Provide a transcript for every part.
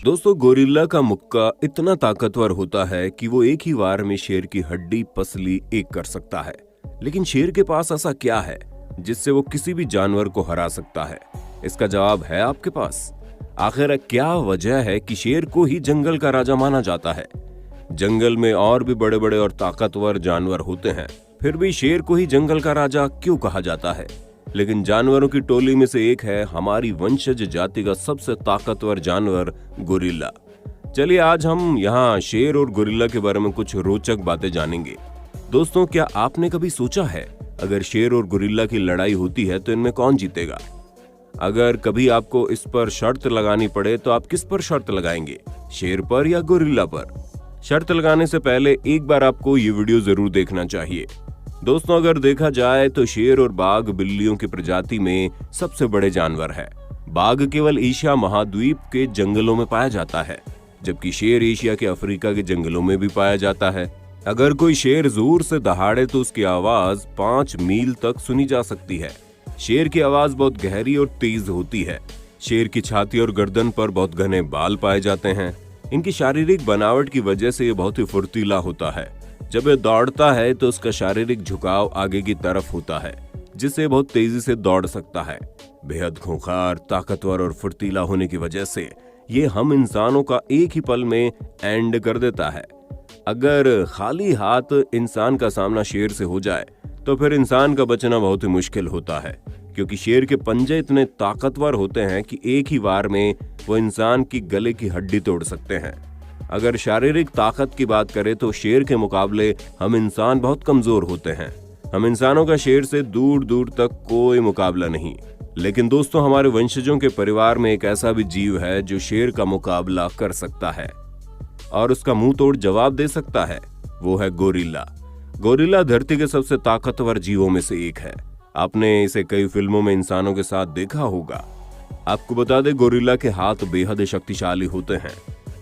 दोस्तों, गोरिल्ला का मुक्का इतना ताकतवर होता है कि वो एक ही वार में शेर की हड्डी पसली एक कर सकता है। लेकिन शेर के पास ऐसा क्या है जिससे वो किसी भी जानवर को हरा सकता है? इसका जवाब है आपके पास। आखिर क्या वजह है कि शेर को ही जंगल का राजा माना जाता है? जंगल में और भी बड़े बड़े और ताकतवर जानवर होते हैं, फिर भी शेर को ही जंगल का राजा क्यों कहा जाता है? लेकिन जानवरों की टोली में से एक है हमारी वंशज जाति का सबसे ताकतवर जानवर गोरिल्ला। चलिए आज हम यहाँ शेर और गोरिल्ला के बारे में कुछ रोचक बातें जानेंगे। दोस्तों, क्या आपने कभी सोचा है अगर शेर और गोरिल्ला की लड़ाई होती है तो इनमें कौन जीतेगा? अगर कभी आपको इस पर शर्त लगानी पड़े तो आप किस पर शर्त लगाएंगे, शेर पर या गोरिल्ला पर? शर्त लगाने से पहले एक बार आपको ये वीडियो जरूर देखना चाहिए। दोस्तों, अगर देखा जाए तो शेर और बाघ बिल्लियों की प्रजाति में सबसे बड़े जानवर है। बाघ केवल एशिया महाद्वीप के जंगलों में पाया जाता है, जबकि शेर एशिया के अफ्रीका के जंगलों में भी पाया जाता है। अगर कोई शेर जोर से दहाड़े तो उसकी आवाज 5 मील तक सुनी जा सकती है। शेर की आवाज बहुत गहरी और तेज होती है। शेर की छाती और गर्दन पर बहुत घने बाल पाए जाते हैं। इनकी शारीरिक बनावट की वजह से ये बहुत ही फुर्तीला होता है। जब ये दौड़ता है तो उसका शारीरिक झुकाव आगे की तरफ होता है, जिससे बहुत तेजी से दौड़ सकता है। बेहद खूंखार, ताकतवर और फुर्तीला होने की वजह से ये हम इंसानों का एक ही पल में एंड कर देता है। अगर खाली हाथ इंसान का सामना शेर से हो जाए तो फिर इंसान का बचना बहुत ही मुश्किल होता है, क्योंकि शेर के पंजे इतने ताकतवर होते हैं कि एक ही वार में वो इंसान की गले की हड्डी तोड़ सकते हैं। अगर शारीरिक ताकत की बात करें तो शेर के मुकाबले हम इंसान बहुत कमजोर होते हैं। हम इंसानों का शेर से दूर दूर तक कोई मुकाबला नहीं। लेकिन दोस्तों, हमारे वंशजों के परिवार में एक ऐसा भी जीव है जो शेर का मुकाबला कर सकता है और उसका मुंह तोड़ जवाब दे सकता है। वो है गोरिल्ला। गोरिल्ला धरती के सबसे ताकतवर जीवों में से एक है। आपने इसे कई फिल्मों में इंसानों के साथ देखा होगा। आपको बता दें, गोरिल्ला के हाथ बेहद शक्तिशाली होते हैं।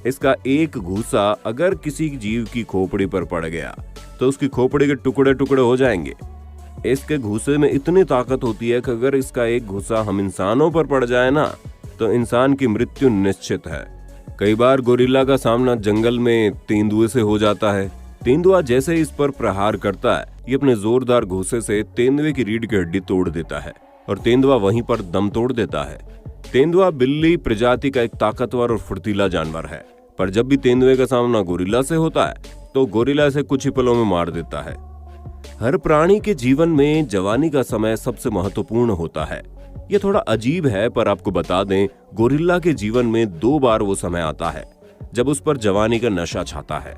इसका एक घूंसा अगर किसी जीव की खोपड़ी पर पड़ गया तो उसकी खोपड़ी के टुकड़े टुकड़े हो जाएंगे। इसके घूंसे में इतनी ताकत होती है कि अगर इसका एक घूंसा हम इंसानों पर पड़ जाए ना तो इंसान की मृत्यु निश्चित है। कई बार गोरिल्ला का सामना जंगल में तेंदुए से हो जाता है। तेंदुआ जैसे इस पर प्रहार करता है, ये अपने जोरदार घूंसे से तेंदुए की रीढ़ की हड्डी तोड़ देता है और तेंदुआ वहीं पर दम तोड़ देता है। तेंदुआ बिल्ली प्रजाति का एक ताकतवर और फुर्तीला जानवर है, पर जब भी तेंदुए का सामना गोरिल्ला से होता है तो गोरिल्ला इसे कुछ ही पलों में मार देता है। हर प्राणी के जीवन में जवानी का समय सबसे महत्वपूर्ण होता है। ये थोड़ा अजीब है, पर आपको बता दें, गोरिल्ला के जीवन में 2 बार वो समय आता है जब उस पर जवानी का नशा छाता है।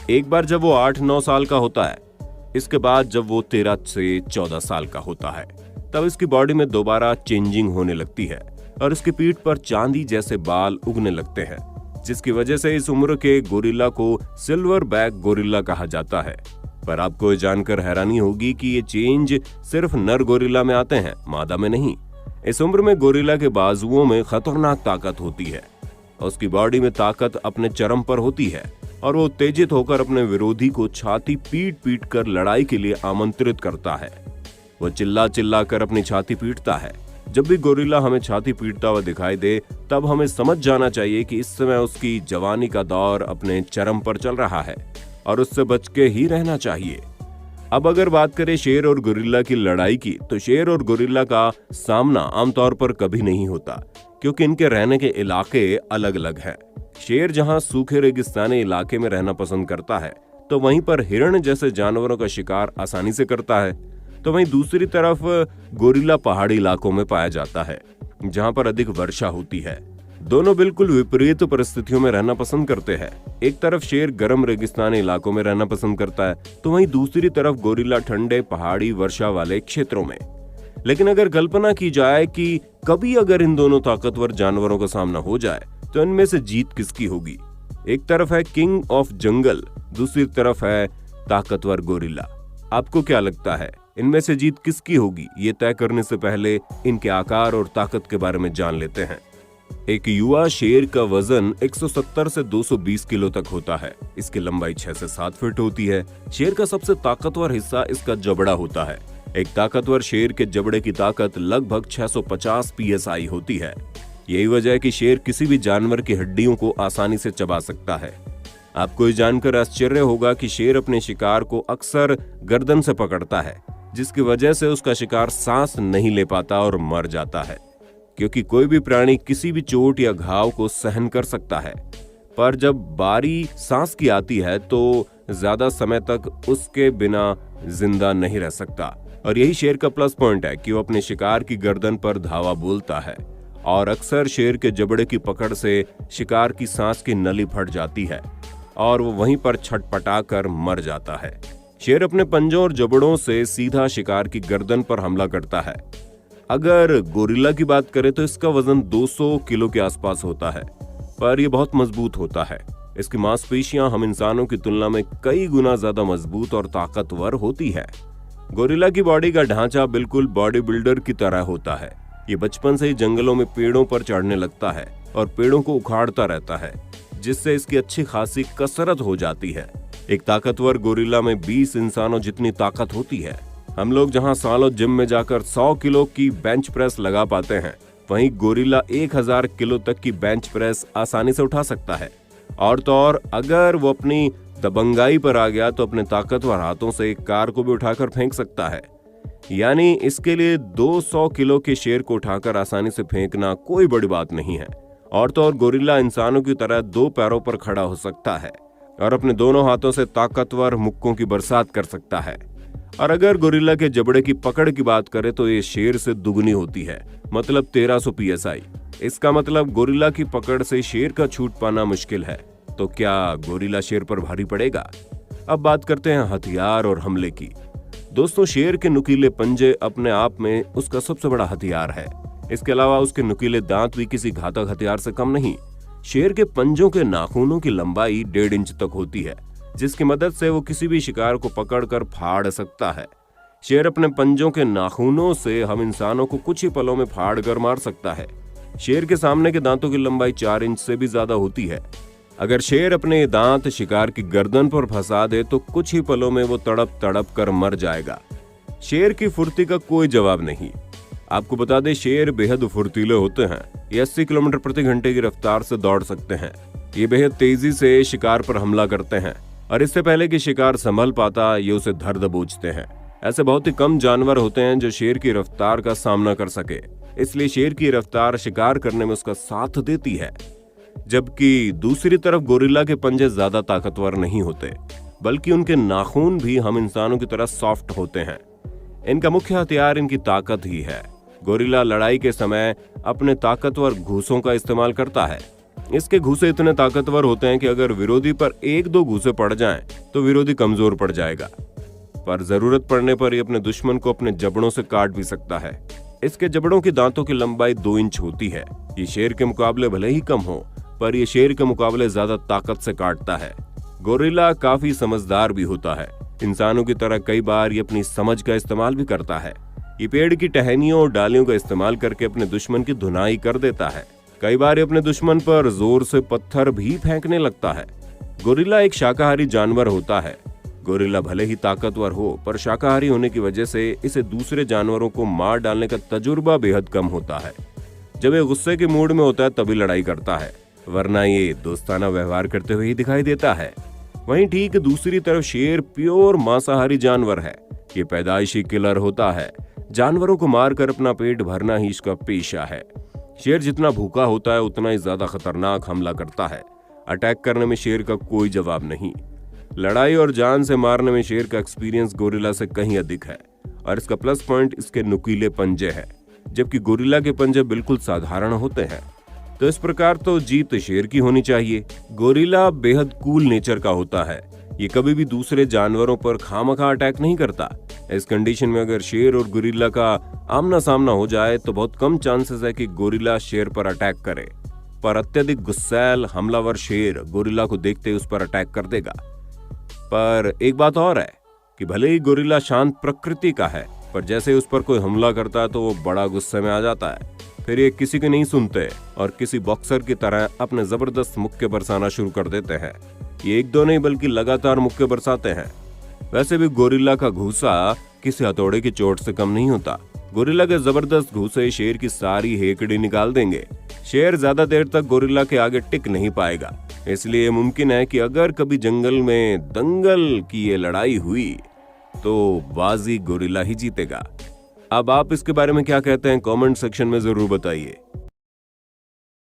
एक बार जब वो 8-9 साल का होता है, इसके बाद जब वो 13 से 14 साल का होता है तब इसकी बॉडी में दोबारा चेंजिंग होने लगती है और इसकी पीठ पर चांदी जैसे बाल उगने लगते हैं, जिसकी वजह से इस उम्र के गोरिल्ला को सिल्वर बैक गोरिल्ला कहा जाता है। पर आपको ये जानकर हैरानी होगी कि ये चेंज सिर्फ नर गोरिल्ला में आते हैं, मादा में नहीं। इस उम्र में गोरिल्ला के बाजुओं में खतरनाक ताकत होती है और उसकी बॉडी में ताकत अपने चरम पर होती है और वो उत्तेजित होकर अपने विरोधी को छाती पीट पीट कर लड़ाई के लिए आमंत्रित करता है। वो चिल्ला चिल्ला कर अपनी छाती पीटता है। जब भी गोरिल्ला हमें छाती पीटता हुआ दिखाई दे तब हमें समझ जाना चाहिए कि इस समय उसकी जवानी का दौर अपने चरम पर चल रहा है और उससे बच के ही रहना चाहिए। अब अगर बात करें शेर और गोरिल्ला की लड़ाई की, तो शेर और गोरिल्ला का सामना आमतौर पर कभी नहीं होता, क्योंकि इनके रहने के इलाके अलग अलग हैं। शेर जहां सूखे रेगिस्तानी इलाके में रहना पसंद करता है तो वहीं पर हिरण जैसे जानवरों का शिकार आसानी से करता है, तो वहीं दूसरी तरफ गोरिल्ला पहाड़ी इलाकों में पाया जाता है जहां पर अधिक वर्षा होती है। दोनों बिल्कुल विपरीत परिस्थितियों में रहना पसंद करते हैं। एक तरफ शेर गर्म रेगिस्तानी इलाकों में रहना पसंद करता है तो वहीं दूसरी तरफ गोरिल्ला ठंडे पहाड़ी वर्षा वाले क्षेत्रों में। लेकिन अगर कल्पना की जाए कि कभी अगर इन दोनों ताकतवर जानवरों का सामना हो जाए तो इनमें से जीत किसकी होगी? एक तरफ है किंग ऑफ जंगल, दूसरी तरफ है ताकतवर गोरिल्ला। आपको क्या लगता है, इनमें से जीत किसकी होगी? ये तय करने से पहले इनके आकार और ताकत के बारे में जान लेते हैं। एक युवा शेर का वजन 170 से 220 किलो तक होता है। इसकी लंबाई 6 से 7 फीट होती है। शेर का सबसे ताकतवर हिस्सा इसका जबड़ा होता है। एक ताकतवर शेर के जबड़े की ताकत लगभग 650 psi होती है। यही वजह है कि शेर किसी भी जानवर की हड्डियों को आसानी से चबा सकता है। आपको ये जानकर आश्चर्य होगा कि शेर अपने शिकार को अक्सर गर्दन से पकड़ता है, जिसकी वजह से उसका शिकार सांस नहीं ले पाता और मर जाता है। क्योंकि कोई भी प्राणी किसी भी चोट या घाव को सहन कर सकता है, पर जब बारी सांस की आती है तो ज्यादा समय तक उसके बिना जिंदा नहीं रह सकता। और यही शेर का प्लस पॉइंट है कि वो अपने शिकार की गर्दन पर धावा बोलता है, और अक्सर शेर के जबड़े की पकड़ से शिकार की सांस की नली फट जाती है और वो वहीं पर छटपटा कर मर जाता है। शेर अपने पंजों और जबड़ों से सीधा शिकार की गर्दन पर हमला करता है। अगर गोरिल्ला की बात करें तो इसका वजन 200 किलो के आसपास होता है, पर यह बहुत मजबूत होता है। इसकी मांसपेशियां हम इंसानों की तुलना में कई गुना ज्यादा मजबूत और ताकतवर होती है। गोरिल्ला की बॉडी का ढांचा बिल्कुल बॉडी बिल्डर की तरह होता है। ये बचपन से ही जंगलों में पेड़ों पर चढ़ने लगता है और पेड़ों को उखाड़ता रहता है, जिससे इसकी अच्छी खासी कसरत हो जाती है। एक ताकतवर गोरिल्ला में 20 इंसानों जितनी ताकत होती है। हम लोग जहां सालों जिम में जाकर 100 किलो की बेंच प्रेस लगा पाते हैं, वहीं गोरिल्ला 1000 किलो तक की बेंच प्रेस आसानी से उठा सकता है। और तो और अगर वो अपनी दबंगाई पर आ गया तो अपने ताकतवर हाथों से एक कार को भी उठाकर फेंक सकता है। यानी इसके लिए 200 किलो के शेर को उठाकर आसानी से फेंकना कोई बड़ी बात नहीं है। और तो और गोरिल्ला इंसानों की तरह 2 पैरों पर खड़ा हो सकता है और अपने दोनों हाथों से ताकतवर मुक्कों की बरसात कर सकता है। और अगर गोरिल्ला के जबड़े की पकड़ की बात करें तो ये शेर से दुगनी होती है, मतलब 1300 PSI। इसका मतलब गोरिल्ला की पकड़ से शेर का छूट पाना मुश्किल है। तो क्या गोरिल्ला शेर पर भारी पड़ेगा? अब बात करते हैं हथियार और हमले की। दोस्तों, शेर के नुकीले पंजे अपने आप में उसका सबसे बड़ा हथियार है। इसके अलावा उसके नुकीले दांत भी किसी घातक हथियार से कम नहीं। शेर के पंजों के नाखूनों की लंबाई 1.5 इंच तक होती है, जिसकी मदद से वो किसी भी शिकार को पकड़कर फाड़ सकता है। शेर अपने पंजों के नाखूनों से हम इंसानों को कुछ ही पलों में फाड़ कर मार सकता है। शेर के सामने के दांतों की लंबाई 4 इंच से भी ज्यादा होती है। अगर शेर अपने दांत शिकार की गर्दन पर फंसा दे तो कुछ ही पलों में वो तड़प तड़प कर मर जाएगा। शेर की फुर्ती का कोई जवाब नहीं। आपको बता दें, शेर बेहद फुर्तीले होते हैं। ये 80 किलोमीटर प्रति घंटे की रफ्तार से दौड़ सकते हैं। ये बेहद तेजी से शिकार पर हमला करते हैं और इससे पहले कि शिकार संभल पाता, ये उसे धर दबोचते हैं। ऐसे बहुत ही कम जानवर होते हैं जो शेर की रफ्तार का सामना कर सके, इसलिए शेर की रफ्तार शिकार करने में उसका साथ देती है। जबकि दूसरी तरफ गोरिल्ला के पंजे ज्यादा ताकतवर नहीं होते, बल्कि उनके नाखून भी हम इंसानों की तरह सॉफ्ट होते हैं। इनका मुख्य हथियार इनकी ताकत ही है। गोरिल्ला लड़ाई के समय अपने ताकतवर घूंसों का इस्तेमाल करता है। इसके घूंसे इतने ताकतवर होते हैं कि अगर विरोधी पर 1-2 घूंसे पड़ जाएं, तो विरोधी कमजोर पड़ जाएगा। पर जरूरत पड़ने पर ये अपने दुश्मन को अपने जबड़ों से काट भी सकता है। इसके जबड़ों की दांतों की लंबाई 2 इंच होती है। ये शेर के मुकाबले भले ही कम हो, पर यह शेर के मुकाबले ज्यादा ताकत से काटता है। गोरिल्ला काफी समझदार भी होता है। इंसानों की तरह कई बार ये अपनी समझ का इस्तेमाल भी करता है। ये पेड़ की टहनियों और डालियों का इस्तेमाल करके अपने दुश्मन की धुनाई कर देता है। कई बार ये अपने दुश्मन पर जोर से पत्थर भी फेंकने लगता है। गोरिल्ला एक शाकाहारी जानवर होता है। गोरिल्ला भले ही ताकतवर हो, पर शाकाहारी होने की वजह से इसे दूसरे जानवरों को मार डालने का तजुर्बा बेहद कम होता है। जब ये गुस्से के मूड में होता है तभी लड़ाई करता है, वरना ये दोस्ताना व्यवहार करते हुए ही दिखाई देता है। वहीं ठीक दूसरी तरफ शेर प्योर मांसाहारी जानवर है। ये पैदाइशी किलर होता है। जानवरों को मारकर अपना पेट भरना ही इसका पेशा है। शेर जितना भूखा होता है उतना ही ज्यादा खतरनाक हमला करता है। अटैक करने में शेर का कोई जवाब नहीं। लड़ाई और जान से मारने में शेर का एक्सपीरियंस गोरिल्ला से कहीं अधिक है और इसका प्लस पॉइंट इसके नुकीले पंजे है, जबकि गोरिल्ला के पंजे बिल्कुल साधारण होते हैं। तो इस प्रकार तो जीत शेर की होनी चाहिए। गोरिल्ला बेहद कूल नेचर का होता है। ये कभी भी दूसरे जानवरों पर खामखा अटैक नहीं करता। इस कंडीशन में अगर शेर और गोरिल्ला का आमना सामना हो जाए तो बहुत कम चांसेस है कि गोरिल्ला शेर पर अटैक करे, पर अत्यधिक गुस्सैल हमलावर शेर गोरिल्ला को देखते ही उस पर अटैक कर देगा। पर एक बात और है कि भले ही गोरिल्ला शांत प्रकृति का है, पर जैसे ही उस पर कोई हमला करता है तो वो बड़ा गुस्से में आ जाता है। फिर ये किसी की नहीं सुनते और किसी बॉक्सर की तरह अपने जबरदस्त मुक्के बरसाना शुरू कर देते हैं। ये 1-2 नहीं बल्कि लगातार मुक्के बरसाते हैं। वैसे भी गोरिल्ला का घूंसा किसी हथौड़े की चोट से कम नहीं होता। गोरिल्ला के जबरदस्त घूंसे शेर की सारी हेकड़ी निकाल देंगे। शेर ज्यादा देर तक गोरिल्ला के आगे टिक नहीं पाएगा, इसलिए मुमकिन है कि अगर कभी जंगल में दंगल की ये लड़ाई हुई तो बाजी गोरिल्ला ही जीतेगा। अब आप इसके बारे में क्या कहते हैं, कमेंट सेक्शन में जरूर बताइए।